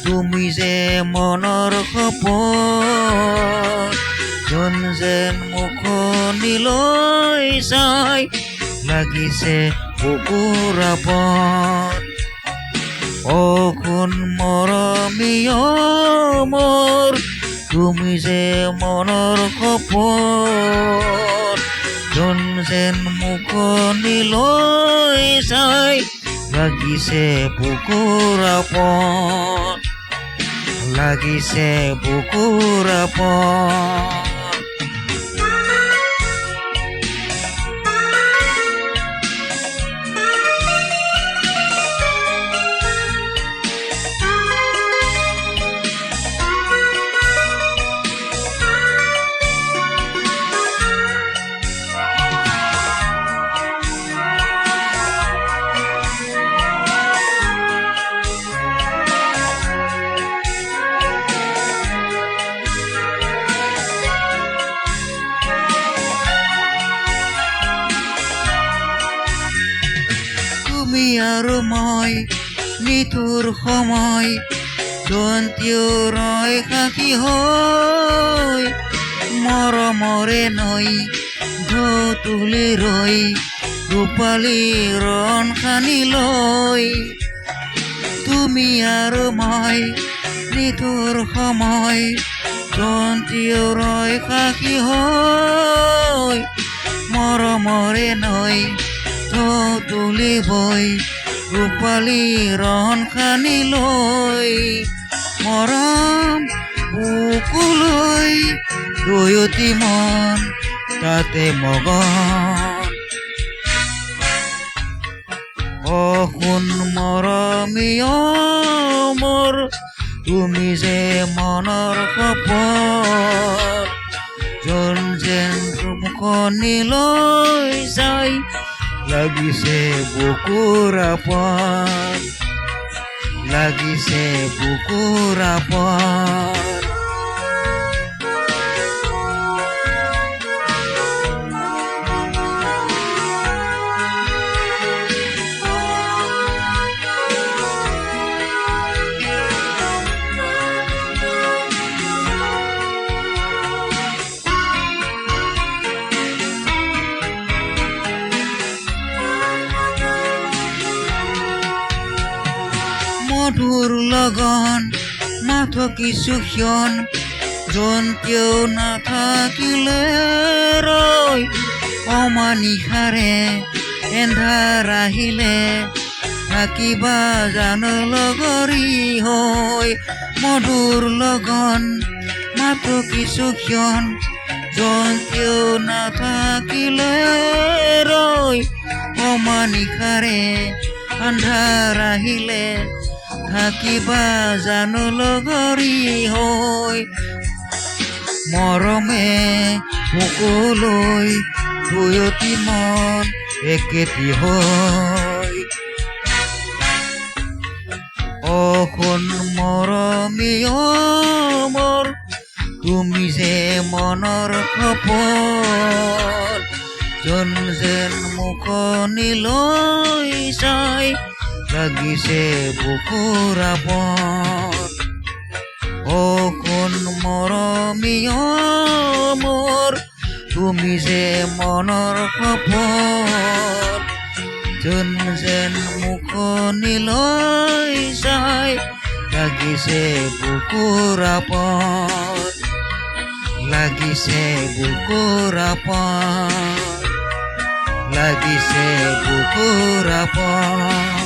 তুমি যে মনৰ সপোন যোন যেন মুখনিলৈ চাই লাগিছে বুকুৰ আপন অ কোন মৰমীয় মোৰ তুমি যে মনৰ সপোন যোন যেন মুখনিলৈ চাই লাগিছে বুকুৰ আপন লাগিছে বুকুৰ আপন তুমি আৰু মই নিঠুৰ সময় জন্তীয় ৰয় সাক্ষী হৈ মৰমৰে নৈ ঢৌ তুলি ৰৈ ৰূপালী ৰণ সানি লৈ তুমি আৰু মই নিঠুৰ সময় জন্তীয় ৰয় সাক্ষী হৈ মৰমৰে নৈ তুলি বৈ ৰূপালী ৰণ সানি লৈ মৰম বুকুলৈ দুয়োটি মন তাতে মগন অ সোণ মৰমীয় মোৰ তুমি যে মনৰ সপোন যোন যেন মুখনিলৈ যায় লাগিছে বুকুৰ আপন লাগিছে বুকুৰ আপন মধুৰ লগন নাথকিছো ক্ষণ জন্তীয় নাথাকিলে ৰৈ অমানিশাৰে এন্ধাৰ আহিলে থাকিবা জানো লগৰী হৈ মধুৰ লগন নাথকিছো ক্ষণ জন্তীয় নাথাকিলে ৰৈ অমানিশাৰে আন্ধাৰ আহিলে থাকিবা জানো লগৰী হৈ মৰমে বুকুলৈ দুয়োটি মন একেটি হৈ অ সোণ মৰমীয় মোৰ তুমি যে মনৰ সপোন যোন যেন মুখনিলৈ চাই লাগিছে বুকুৰ আপন অ কোন মৰমীয় মোৰ তুমি যে মনৰ সপোন যোন যেন মুখনিলৈ চাই লাগিছে বুকুৰ আপন লাগিছে বুকুৰ আপন লাগিছে বুকুৰ আপন